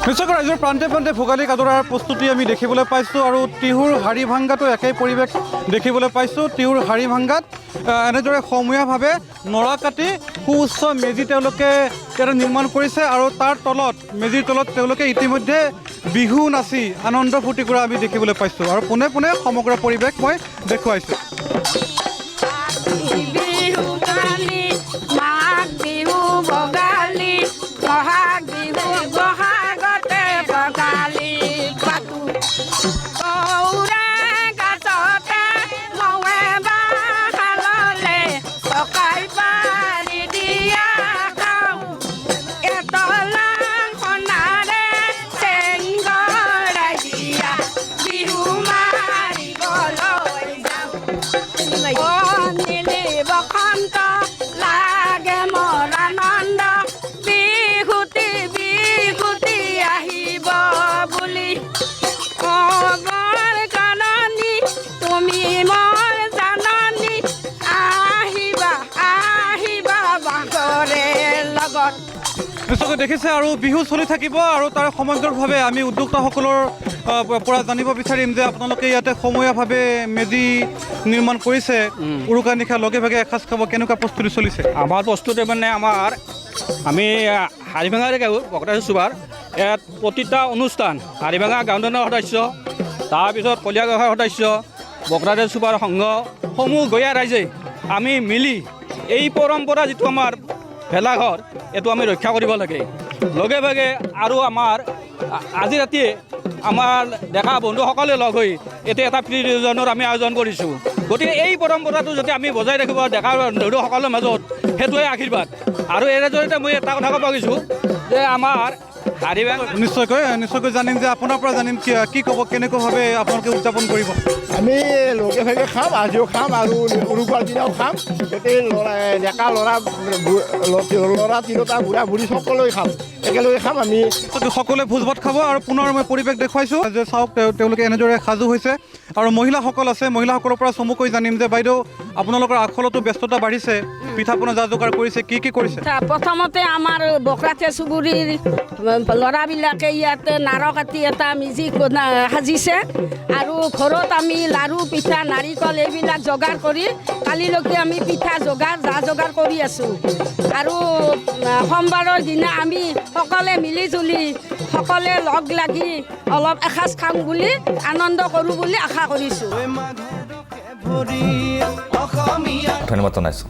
নিশ্চয়কৈ ৰাইজৰ প্ৰান্তে প্ৰান্তে ভোগালী আদৰাৰ প্ৰস্তুতি আমি দেখিবলৈ পাইছোঁ আৰু টিহুৰ হাড়ি ভাংগাতো একেই পৰিৱেশ দেখিবলৈ পাইছোঁ। টিহুৰ হাড়ি ভাংগাত এনেদৰে সমূহীয়াভাৱে নৰা কাটি সুউচ্চ মেজি তেওঁলোকে ইয়াতে নিৰ্মাণ কৰিছে আৰু তাৰ তলত মেজিৰ তলত তেওঁলোকে ইতিমধ্যে বিহু নাচি আনন্দ ফূৰ্তি কৰা আমি দেখিবলৈ পাইছোঁ আৰু পোনে পোনে সমগ্ৰ পৰিৱেশ মই দেখুৱাইছোঁ। নিশ্চয়কৈ দেখিছে আৰু বিহু চলি থাকিব আৰু তাৰ সমান্তৰালভাৱে আমি উদ্যোক্তাসকলৰ পৰা জানিব বিচাৰিম যে আপোনালোকে ইয়াতে সমূহীয়াভাৱে মেজি নিৰ্মাণ কৰিছে, উৰুকা নিশা লগে ভাগে এসাঁজ খাব, কেনেকুৱা প্ৰস্তুতি চলিছে? আমাৰ প্ৰস্তুতি মানে আমি হাড়িভাঙাৰে গাঁও বকৰাজী চুবাৰ ইয়াত প্ৰতিটা অনুষ্ঠান হাড়িভাঙা গাঁওজনৰ সদস্য, তাৰপিছত কলীয়া গাঁৱৰ সদস্য, বকৰাজী চুবাৰ সংঘ সমূহ গঞা ৰাইজে আমি মিলি এই পৰম্পৰা যিটো আমাৰ ভেলাঘৰ এইটো আমি ৰক্ষা কৰিব লাগে। লগে ভাগে আৰু আমাৰ আজি ৰাতিয়ে আমাৰ ডেকা বন্ধুসকলে লগ হৈ এতিয়া এটা প্ৰি ৰিউজনৰ আমি আয়োজন কৰিছোঁ। গতিকে এই পৰম্পৰাটো যদি আমি বজাই ৰাখিব ডেকা বন্ধুসকলৰ মাজত সেইটোৱে আশীৰ্বাদ। আৰু এৰে জৰিয়তে মই এটা কথা ক'ব গৈছোঁ যে আমাৰ নিশ্চয়কৈ জানিম যে আপোনাৰ পৰা জানিম কি ক'ব, কেনেকুৱাভাৱে আপোনালোকে উদযাপন কৰিব? আমি লগে ভাগে খাম, আজিও খাম আৰু উৰুকাৰ দিনাও খাম। গোটেই ডেকা ল'ৰা তিৰোতা বুঢ়া বুঢ়ী সকলোৱে খাম, একেলগে খাম। আমি সকলোৱে ভোজ ভাত খাব আৰু পুনৰ মই পৰিৱেশ দেখুৱাইছোঁ যে চাওক তেওঁলোকে এনেদৰে সাজু হৈছে আৰু মহিলাসকল আছে, মহিলাসকলৰ পৰা চমুকৈ জানিম যে বাইদেউ আপোনালোকৰ আখলতো ব্যস্ততা বাঢ়িছে, পিঠা পনা যা যোগাৰ কৰিছে, কি কৰিছে? প্ৰথমতে আমাৰ বকৰাতে চুবুৰীৰ ল'ৰাবিলাকে ইয়াতে নাৰ কাটি এটা মেজি সাজিছে আৰু ঘৰত আমি লাৰু পিঠা নাৰিকল এইবিলাক যোগাৰ কৰি কালিলৈকে আমি পিঠা যা যোগাৰ কৰি আছোঁ আৰু সোমবাৰৰ দিনা আমি সকলোৱে মিলি জুলি সকলোৱে লগ লাগি অলপ এসাঁজ খাম বুলি আনন্দ কৰোঁ বুলি আশা কৰিছোঁ। ধন্যবাদ জনাইছোঁ।